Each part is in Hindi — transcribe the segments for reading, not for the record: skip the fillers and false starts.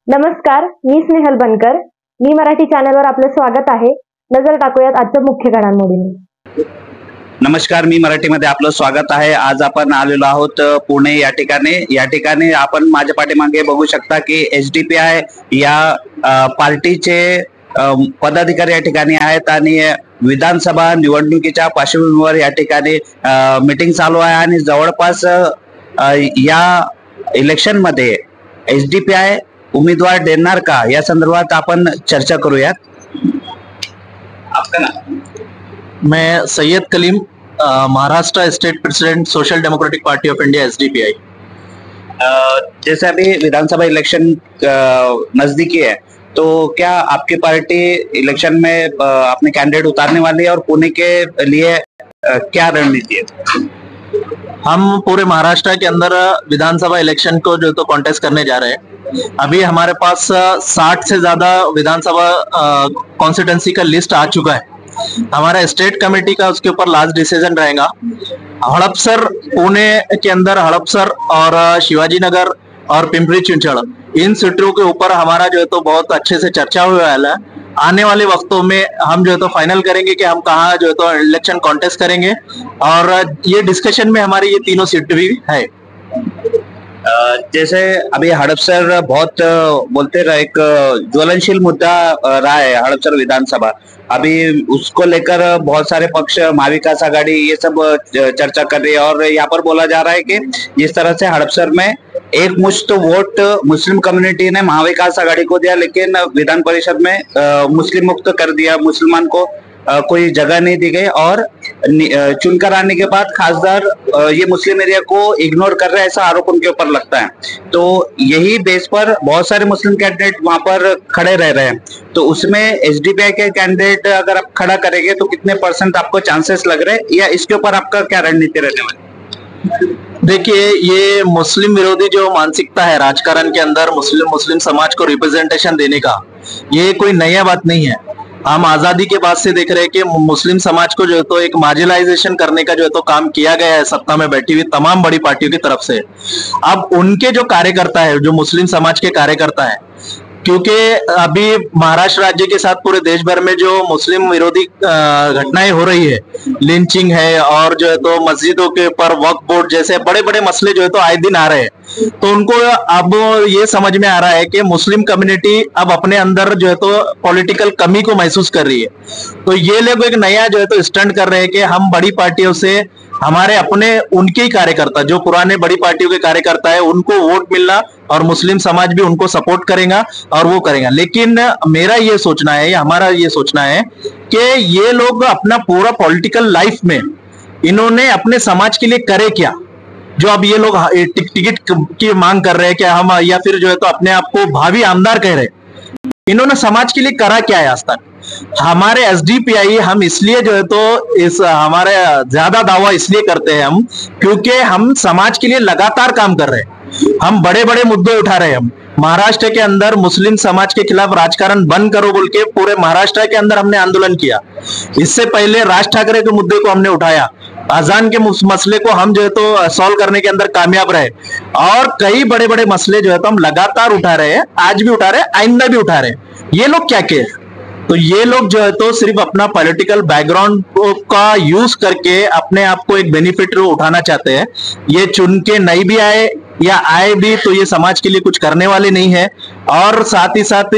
नमस्कार, मी स्नेहल बनकर. मी मराठी चॅनलवर आपलं स्वागत आहे. नजर टाकूयात आजच्या मुख्य घडामोडींवर. नमस्कार, मी मराठीमध्ये आपलं स्वागत आहे. आज आपण आलेलो आहोत पुणे या ठिकाणी आपण माझ्या पाठीमागे बघू शकता की SDPI या पार्टीचे पदाधिकारी या ठिकाणी आहेत आणि विधानसभा निवडणुकीच्या पार्श्वभूमीवर या ठिकाणी मीटिंग चालू आहे आणि जवळपास या इलेक्शन मध्ये SDPI उम्मीदवार देणार का या संदर्भात आपण चर्चा करूयात. आपका नाम? मैं Syed Kalim, Maharashtra state president social democratic party of India SDPI. जैसे अभी विधानसभा इलेक्शन नजदीकी है, तो क्या आपकी पार्टी इलेक्शन में अपने कैंडिडेट उतारने वाली है और पुणे के लिए क्या रणनीति है? हम पूरे महाराष्ट्र के अंदर विधानसभा इलेक्शन को जो तो कॉन्टेस्ट करने जा रहे हैं. अभी हमारे पास 60 से ज्यादा विधानसभा कॉन्स्टिट्यूंसी का लिस्ट आ चुका है. हमारा स्टेट कमेटी का उसके ऊपर लास्ट डिसीजन रहेगा. हड़पसर, पुणे के अंदर हड़पसर और शिवाजी नगर और पिंपरी चिंचड़, इन सीटों के ऊपर हमारा जो है तो बहुत अच्छे से चर्चा हुआ है. आने वाले वक्तों में हम जो है तो फाइनल करेंगे कि हम कहाँ जो है तो इलेक्शन कॉन्टेस्ट करेंगे और ये डिस्कशन में हमारी ये तीनों सीट भी है. जैसे अभी हड़पसर बहुत बोलते रहे, एक ज्वलनशील मुद्दा रहा है हड़पसर विधानसभा. अभी उसको लेकर बहुत सारे पक्ष, महाविकास आघाड़ी, ये सब चर्चा कर रही है और यहाँ पर बोला जा रहा है कि जिस तरह से हड़पसर में एक मुश्त वोट मुस्लिम कम्युनिटी ने महाविकास आघाड़ी को दिया, लेकिन विधान परिषद में मुस्लिम मुक्त कर दिया, मुसलमान को कोई जगह नहीं दी गई और चुनकर आने के बाद खासदार ये मुस्लिम एरिया को इग्नोर कर रहे हैं, ऐसा आरोप उनके ऊपर लगता है. तो यही बेस पर बहुत सारे मुस्लिम कैंडिडेट वहां पर खड़े रह रहे हैं. तो उसमें SDPI के कैंडिडेट अगर आप खड़ा करेंगे तो कितने % आपको चांसेस लग रहे हैं, या इसके ऊपर आपका क्या रणनीति रहने वाली? देखिए, ये मुस्लिम विरोधी जो मानसिकता है राजकारण के अंदर, मुस्लिम समाज को रिप्रेजेंटेशन देने का, ये कोई नया बात नहीं है. हम आजादी के बाद से देख रहे हैं कि मुस्लिम समाज को जो है तो एक मार्जिनलाइजेशन करने का जो है तो काम किया गया है सत्ता में बैठी हुई तमाम बड़ी पार्टियों की तरफ से. अब उनके जो कार्यकर्ता है, जो मुस्लिम समाज के कार्यकर्ता है, क्योंकि अभी महाराष्ट्र राज्य के साथ पूरे देश भर में जो मुस्लिम विरोधी घटनाएं हो रही है, लिंचिंग है और जो है तो मस्जिदों के ऊपर वक्फ बोर्ड जैसे बड़े बड़े मसले जो है तो आए दिन आ रहे हैं, तो उनको अब ये समझ में आ रहा है कि मुस्लिम कम्युनिटी अब अपने अंदर जो है तो पॉलिटिकल कमी को महसूस कर रही है. तो ये लोग एक नया जो है तो स्टंट कर रहे हैं कि हम बड़ी पार्टियों से हमारे अपने उनके ही कार्यकर्ता, जो पुराने बड़ी पार्टियों के कार्यकर्ता है, उनको वोट मिलना और मुस्लिम समाज भी उनको सपोर्ट करेगा और वो करेगा. लेकिन मेरा ये सोचना है या हमारा ये सोचना है कि ये लोग अपना पूरा पॉलिटिकल लाइफ में इन्होंने अपने समाज के लिए करे क्या, जो अब ये लोग टिकट की मांग कर रहे हैं कि हम, या फिर जो है तो अपने आप को भावी आमदार कह रहे हैं, इन्होंने समाज के लिए करा क्या है आज तक. हमारे SDPI हम इसलिए जो है तो इस हमारे ज्यादा दावा इसलिए करते हैं हम, क्योंकि हम समाज के लिए लगातार काम कर रहे हैं. हम बड़े बड़े मुद्दे उठा रहे हैं. हम महाराष्ट्र के अंदर मुस्लिम समाज के खिलाफ राजकारण बंद करो बोल के पूरे महाराष्ट्र के अंदर हमने आंदोलन किया. इससे पहले राज ठाकरे के मुद्दे को हमने उठाया. अजान के मसले को हम जो है तो सॉल्व करने के अंदर कामयाब रहे और कई बड़े बड़े मसले जो है तो हम लगातार उठा रहे हैं. आज भी उठा रहे हैं, आइंदा भी उठा रहे हैं. ये लोग क्या कह, तो ये लोग जो है तो सिर्फ अपना पॉलिटिकल बैकग्राउंड का यूज करके अपने आप को एक बेनिफिट उठाना चाहते हैं. ये चुन के नहीं भी आए या आए भी तो ये समाज के लिए कुछ करने वाले नहीं है और साथ ही साथ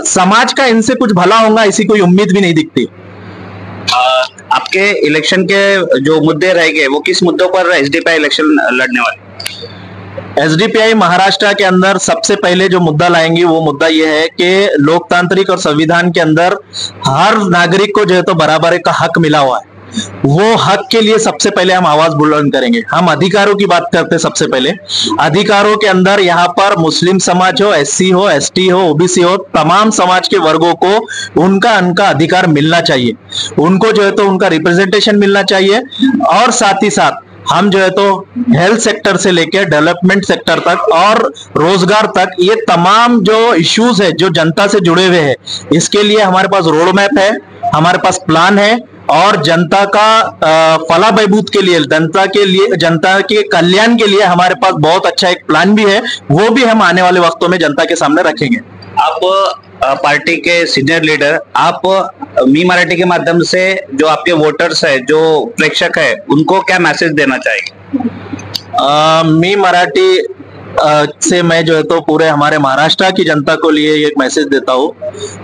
समाज का इनसे कुछ भला होगा ऐसी कोई उम्मीद भी नहीं दिखती. आपके इलेक्शन के जो मुद्दे रहेंगे वो किस मुद्दों पर SDPI इलेक्शन लड़ने वाले? SDPI महाराष्ट्र के अंदर सबसे पहले जो मुद्दा लाएंगे वो मुद्दा ये है कि लोकतांत्रिक और संविधान के अंदर हर नागरिक को जो है तो बराबरी का हक मिला हुआ है. वो हक के लिए सबसे पहले हम आवाज बुलंद करेंगे. हम अधिकारों की बात करते हैं. सबसे पहले अधिकारों के अंदर यहाँ पर मुस्लिम समाज हो, SC हो, ST हो, OBC हो, तमाम समाज के वर्गों को उनका अधिकार मिलना चाहिए. उनको जो है तो उनका रिप्रेजेंटेशन मिलना चाहिए और साथ ही साथ हम जो है तो हेल्थ सेक्टर से लेकर डेवलपमेंट सेक्टर तक और रोजगार तक, ये तमाम जो इश्यूज है जो जनता से जुड़े हुए हैं, इसके लिए हमारे पास रोड मैप है, हमारे पास प्लान है और जनता का फला बहबूद के लिए, जनता के कल्याण के लिए हमारे पास बहुत अच्छा एक प्लान भी है, वो भी हम आने वाले वक्तों में जनता के सामने रखेंगे। आप पार्टी के सीनियर लीडर, आप मी मराठी के माध्यम से जो आपके वोटर्स है, जो प्रेक्षक है, उनको क्या मैसेज देना चाहिए? मी मराठी से मैं जो है तो पूरे हमारे महाराष्ट्र की जनता को लिए एक मैसेज देता हूँ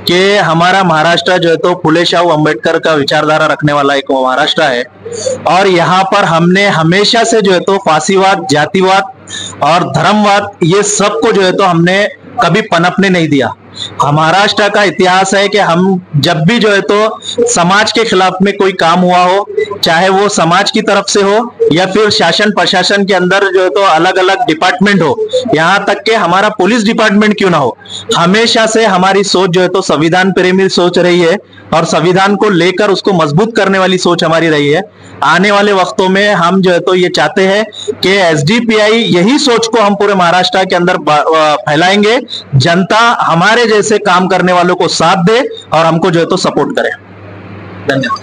कि हमारा महाराष्ट्र जो है तो फुले शाहू अंबेडकर का विचारधारा रखने वाला एक महाराष्ट्र है, और यहाँ पर हमने हमेशा से जो है तो फांसीवाद, जातिवाद और धर्मवाद, ये सब को जो है तो हमने कभी पनपने नहीं दिया। महाराष्ट्र का इतिहास है कि हम जब भी जो है तो समाज के खिलाफ में कोई काम हुआ हो, चाहे वो समाज की तरफ से हो या फिर शासन प्रशासन के अंदर जो है तो अलग अलग डिपार्टमेंट हो, यहाँ तक कि हमारा पुलिस डिपार्टमेंट क्यों ना हो, हमेशा से हमारी सोच जो है तो संविधान प्रेमी सोच रही है और संविधान को लेकर उसको मजबूत करने वाली सोच हमारी रही है। आने वाले वक्तों में हम जो है तो ये चाहते हैं कि एसडीपीआई यही सोच को हम पूरे महाराष्ट्र के अंदर फैलाएंगे, जनता हमारे जैसे काम करने वालों को साथ दे और हमको जो है तो सपोर्ट करे। धन्यवाद।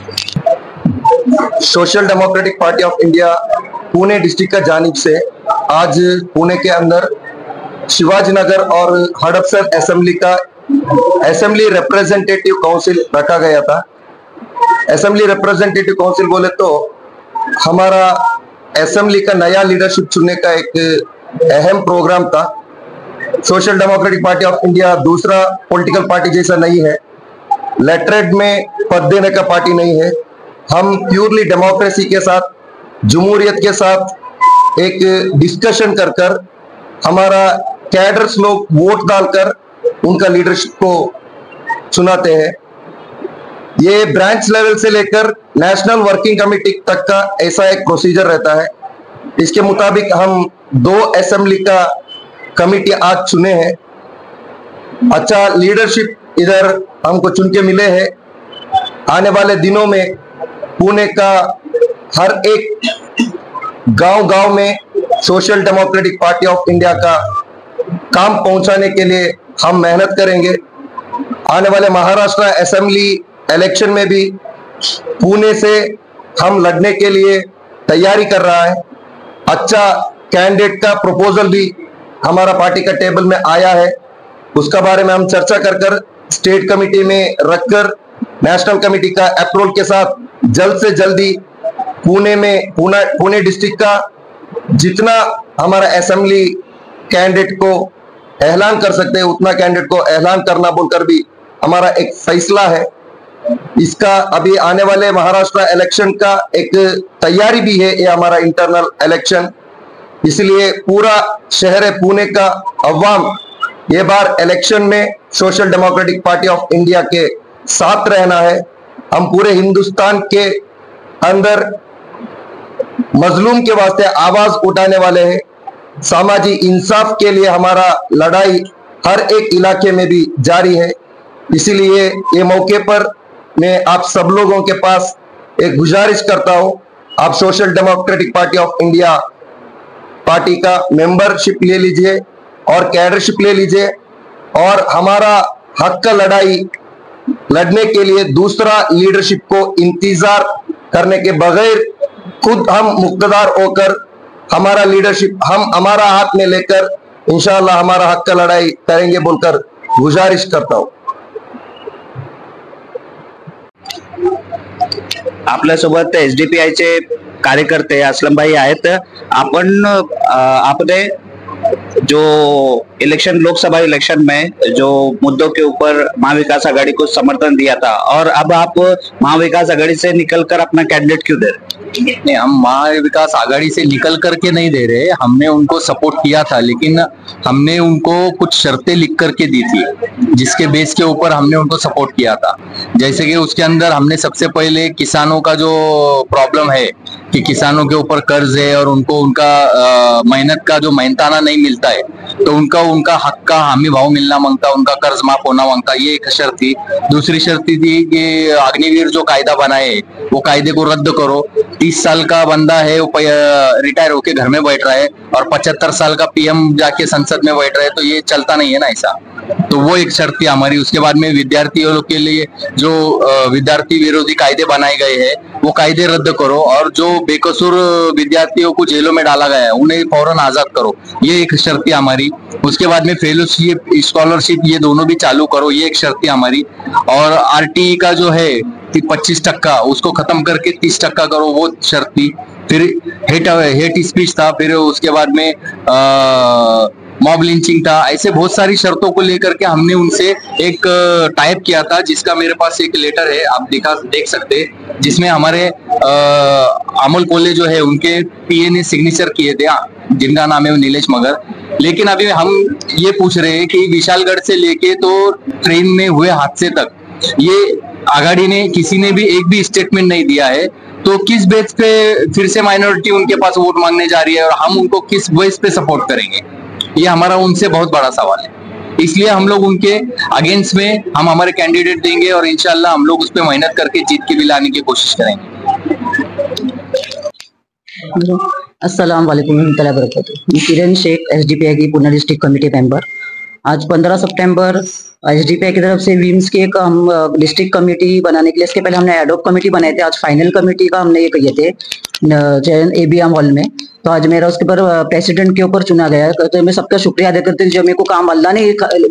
Social democratic party of India Pune district का जानिब से आज पुणे के अंदर शिवाजी नगर और हड़पसर असेंबली रिप्रेजेंटेटिव काउंसिल रखा गया था। असेंबली रिप्रेजेंटेटिव काउंसिल बोले तो हमारा असेंबली का नया लीडरशिप चुनने का एक अहम प्रोग्राम था। Social democratic party of India दूसरा पॉलिटिकल पार्टी जैसा नहीं है, लेटरेड में पद देने का पार्टी नहीं है। हम प्योरली डेमोक्रेसी के साथ, जमहूरियत के साथ एक डिस्कशन कर कर हमारा कैडर्स लोग वोट डालकर उनका लीडरशिप को चुनाते हैं। ये ब्रांच लेवल से लेकर नेशनल वर्किंग कमेटी तक का ऐसा एक प्रोसीजर रहता है। इसके मुताबिक हम 2 असेंबली का कमेटी आज चुने हैं। अच्छा लीडरशिप इधर हमको चुन के मिले हैं। आने वाले दिनों में पुणे का हर एक गांव में social democratic party of India का काम पहुंचाने के लिए हम मेहनत करेंगे। आने वाले महाराष्ट्र असेंबली इलेक्शन में भी पुणे से हम लड़ने के लिए तैयारी कर रहा है। अच्छा कैंडिडेट का प्रपोजल भी हमारा पार्टी का टेबल में आया है, उसका बारे में हम चर्चा कर स्टेट कमेटी में रखकर नेशनल कमेटी का अप्रूवल के साथ जल्द से जल्दी पुणे डिस्ट्रिक्ट का जितना हमारा असेंबली कैंडिडेट को ऐलान कर सकते हैं उतना कैंडिडेट को ऐलान करना बोलकर भी हमारा एक फैसला है। इसका अभी आने वाले महाराष्ट्र इलेक्शन का एक तैयारी भी है, ये हमारा इंटरनल इलेक्शन। इसलिए पूरा शहर पुणे का अवाम ये बार इलेक्शन में social democratic party of India के साथ रहना है। हम पूरे हिंदुस्तान के अंदर मजलूम के वास्ते आवाज उठाने वाले हैं। सामाजिक इंसाफ के लिए हमारा लड़ाई हर एक इलाके में भी जारी है। इसीलिए ये मौके पर मैं आप सब लोगों के पास एक गुजारिश करता हूं, आप social democratic party of India party का मेंबरशिप ले लीजिए और कैडरशिप ले लीजिए और हमारा हक का लड़ाई लड़ने के लिए दूसरा लीडरशिप को इंतजार करने के बगैर खुद हम मुक्तदार होकर हमारा लीडरशिप हम हमारा हाथ में लेकर इंशाअल्लाह हमारा हक का लड़ाई करेंगे बोलकर गुजारिश करता हूं। आपल्यासोबत एसडीपीआयचे कार्यकर्ते असलम भाई आहेत। आपने जो इलेक्शन लोकसभा इलेक्शन में जो मुद्दों के ऊपर महाविकास आघाड़ी को समर्थन दिया था और अब आप महाविकास आघाड़ी से निकलकर अपना कैंडिडेट क्यों दे रहे? नहीं, हम महाविकास आघाड़ी से निकल करके नहीं दे रहे, हमने उनको सपोर्ट किया था, लेकिन हमने उनको कुछ शर्तें लिख करके दी थी जिसके बेस के ऊपर हमने उनको सपोर्ट किया था। जैसे कि उसके अंदर हमने सबसे पहले किसानों का जो प्रॉब्लम है कि किसानों के ऊपर कर्ज है और उनको उनका मेहनत का जो मेहनताना नहीं मिलता है, तो उनका हक का हामी भाव मिलना मांगता, उनका कर्ज माफ होना मांगता, ये एक शर्त थी। दूसरी शर्त थी कि अग्निवीर जो कायदा बनाए वो कायदे को रद्द करो। 30 साल का बंदा है वो रिटायर होके घर में बैठ रहा है और 75 साल का पीएम जाके संसद में बैठ रहा है, तो ये चलता नहीं है ना ऐसा। तो वो एक शर्त थी हमारी। उसके बाद में विद्यार्थियों के लिए जो विद्यार्थी विरोधी कायदे बनाए गए हैं वो कायदे रद्द करो, और जो बेकसूर विद्यार्थियों को जेलों में डाला गया है उन्हें फौरन आजाद करो, ये एक शर्त थी हमारी। उसके बाद में फेलोशिप, स्कॉलरशिप, ये दोनों भी चालू करो, ये एक शर्त थी हमारी। और आरटीई का जो है 25% उसको खत्म करके 30% करो, वो शर्त थी। फिर हेट स्पीच था, फिर उसके बाद में मॉब लिंचिंग था। ऐसे बहुत सारी शर्तों को लेकर के हमने उनसे एक टाइप किया था, जिसका मेरे पास एक लेटर है, आप देख सकते हैं, जिसमें हमारे अमोल कोल्हे जो है उनके पीए ने सिग्नेचर किए थे, जिनका नाम है नीलेश मगर। लेकिन अभी हम ये पूछ रहे हैं कि विशालगढ़ से लेके तो ट्रेन में हुए हादसे तक ये आघाड़ी ने, किसी ने भी एक भी स्टेटमेंट नहीं दिया है, तो किस बेस पे फिर से माइनॉरिटी उनके पास वोट मांगने जा रही है और हम उनको किस बेस पे सपोर्ट करेंगे? ये हमारा उनसे बहुत बड़ा सवाल है। इसलिए हम लोग उनके अगेंस्ट में हम हमारे कैंडिडेट देंगे और इंशाल्लाह हम लोग उस पर मेहनत करके जीत के भी लाने की कोशिश करेंगे। अस्सलाम वालेकुम रहमतुल्लाहि व बरकातुहू। मैं किरण शेख, एसडीपीआई की पुणे डिस्ट्रिक्ट कमेटी मेंबर। आज 15 सितंबर एसडीपीआई की तरफ से विम्स की एक हम डिस्ट्रिक्ट कमेटी बनाने के लिए, इसके पहले हमने एडॉक कमेटी बनाए थे, आज फाइनल कमेटी का हमने ये किए थे चयन एबीएम हॉल में। तो आज मेरा उसके ऊपर प्रेसिडेंट के ऊपर चुना गया है। तो मैं सबका शुक्रिया अदा करती हूँ जो मेरे को काम, अल्लाह ने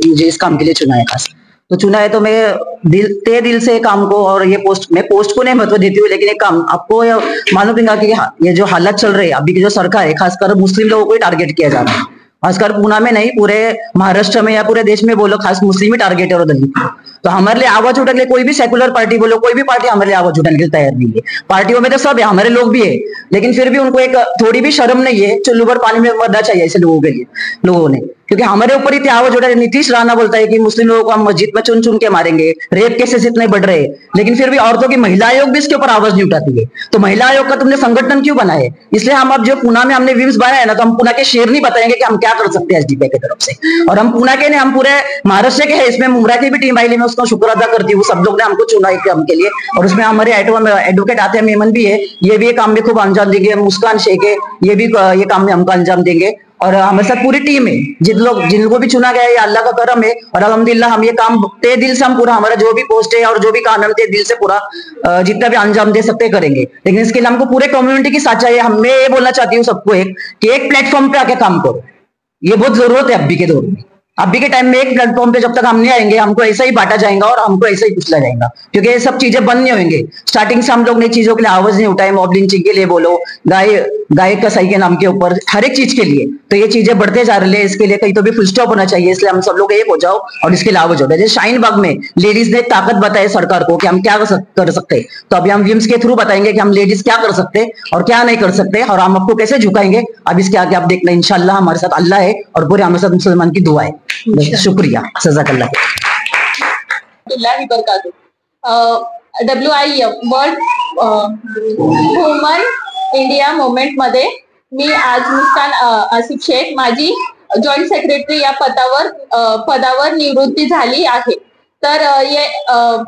मुझे इस काम के लिए चुना है, खास तो चुना है। तो मैं दिल से काम को, और ये मैं पोस्ट को नहीं महत्व देती हूँ, लेकिन एक काम आपको मालूम होगा कि ये जो हालत चल रही है अभी की जो सरकार है, खासकर मुस्लिम लोगों को ही टारगेट किया जा रहा है। खासकर पूना में नहीं, पूरे महाराष्ट्र में या पूरे देश में बोलो, खास मुस्लिम ही टारगेट है और दलित। तो हमारे लिए आवाज उठाने के लिए कोई भी सेकुलर पार्टी बोलो, कोई भी पार्टी हमारे लिए आवाज उठाने के लिए तैयार नहीं है। पार्टियों में तो सब है, हमारे लोग भी है, लेकिन फिर भी उनको एक थोड़ी भी शर्म नहीं है, चुल्लू पर पानी में मरना चाहिए ऐसे लोगों के लिए, लोगों ने। क्योंकि हमारे ऊपर ही आवाज उठा, नीतीश राणा बोलता है कि मुस्लिम लोगों को हम मस्जिद में चुन चुन के मारेंगे, रेप केसेस इतने बढ़ रहे हैं, लेकिन फिर भी औरतों की महिला आयोग भी इसके ऊपर आवाज नहीं उठाती है। तो महिला आयोग का तुमने संगठन क्यों बनाए? इसलिए हम अब जो पुणे में हमने विम्स बनाया है ना, तो हम पुणे के शेर नहीं बताएंगे कि हम क्या कर सकते हैं एसडीपीआई की तरफ से। और हम पुणे के नहीं, हम पूरे महाराष्ट्र के हैं, इसमें मुमरा की भी टीम आई, मैं उसका शुक्र अदा करती हूँ। सब लोग ने हमको चुना है काम के लिए, और उसमें हमारे एडवोकेट आते हैं, मेमन भी है, ये भी काम में खूब अंजाम देंगे। मुस्कान शेख है, ये भी ये काम में हमको अंजाम देंगे। और हमारे साथ पूरी टीम है, जिनको भी चुना गया है, ये अल्लाह का करम है। और अल्हम्दुलिल्लाह हम ये काम तय दिल से, हम पूरा हमारा जो भी पोस्ट है और जो भी काम है, हम तय दिल से पूरा जितना भी अंजाम दे सकते करेंगे। लेकिन इसके लिए हमको पूरे कम्युनिटी की साथ चाहिए। मैं ये बोलना चाहती हूँ सबको कि एक प्लेटफॉर्म पे आके काम करो, ये बहुत जरूरत है अभी के दौर में। अभी के टाइम में एक प्लेटफॉर्म पे जब तक हम नहीं आएंगे, हमको ऐसा ही बांटा जाएगा और हमको ऐसा ही कुचला जाएगा, क्योंकि ये सब चीजें बंद नहीं होंगे। स्टार्टिंग से हम लोग नई चीजों के लिए आवाज नहीं उठाए, मॉब लिंचिंग के लिए बोलो, गाय कसाई के नाम के ऊपर, हर एक चीज के लिए। तो ये चीजें बढ़ते जा रही है, इसके लिए कहीं तो भी फुल स्टॉप होना चाहिए। इसलिए हम सब लोग एक हो जाओ और इसके लिए आवाज उठाए। जैसे शाहीन बाग में लेडीज ने ताकत बताई सरकार को कि हम क्या कर सकते हैं, तो अभी हम विम्स के थ्रू बताएंगे कि हम लेडीज क्या कर सकते हैं और क्या नहीं कर सकते, और हम आपको कैसे झुकाएंगे। अब इसके आगे आप देखना, इंशाल्लाह हमारे साथ अल्लाह है और पूरे हमारे साथ मुसलमान की दुआ है। शुक्रिया, जज़ाकल्लाह। WIM world woman India movement मध्ये मी आज मुस्कान आसिफ शेख माझी जॉईंट सेक्रेटरी या पदावर निवृत्ती झाली आहे। तर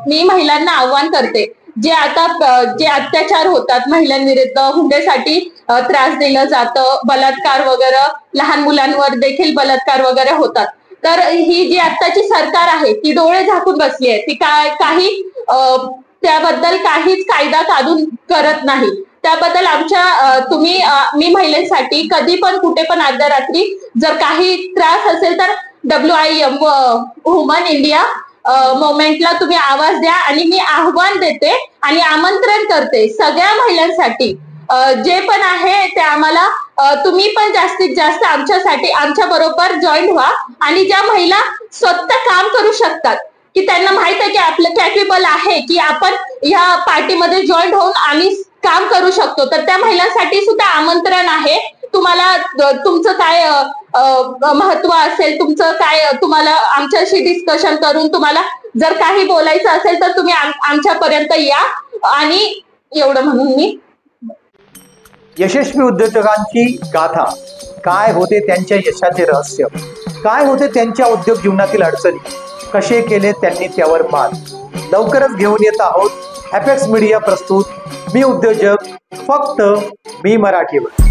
मी महिलांना आव्हान करते, जे अत्याचार होतात महिलांविरुद्ध, हुंड्यासाठी त्रास दिलं जातं, बलात्कार वगैरे, लहान मुलांवर देखील बलात्कार वगैरे होतात। तर ही जी आत्ताची सरकार आहे ती डोळे झाकून बसली आहे, ती काही त्याबद्दल काहीच कायदा काढून करत नाही। त्याबद्दल मी महिलांसाठी कधी पण कुठे पण अर्ध्या रात्री जर काही त्रास असेल तर WIM वुमन इंडिया मोमेंटला तुम्ही आवाज द्या। आणि मी आव्हान देते आणि आमंत्रण करते सगळ्या महिलांसाठी, जे पण आहे ते आम्हाला तुम्ही पण जास्तीत जास्त आमच्यासाठी आमच्या बरोबर जॉईन व्हा। आणि ज्या महिला स्वतः काम करू शकतात, की त्यांना माहित आहे की आपलं कॅपेबल आहे की आपण ह्या पार्टीमध्ये जॉईन होऊन आम्ही काम करू शकतो, तर त्या महिलांसाठी सुद्धा आमंत्रण आहे। तुम्हाला तुमचं काय महत्व असेल, तुमचं काय, तुम्हाला आमच्याशी डिस्कशन करून तुम्हाला जर काही बोलायचं असेल तर तुम्ही आमच्यापर्यंत या। आणि एवढं म्हणून मी यशस्वी उद्योजकांची गाथा, काय होते त्यांच्या यशाचे रहस्य, काय होते त्यांच्या उद्योग जीवनातील अडचणी, कसे केले त्यांनी त्यावर मात, लवकरच घेऊन येत आहोत एपेक्स मीडिया प्रस्तुत मी उद्योजक, फक्त मी मराठीवर।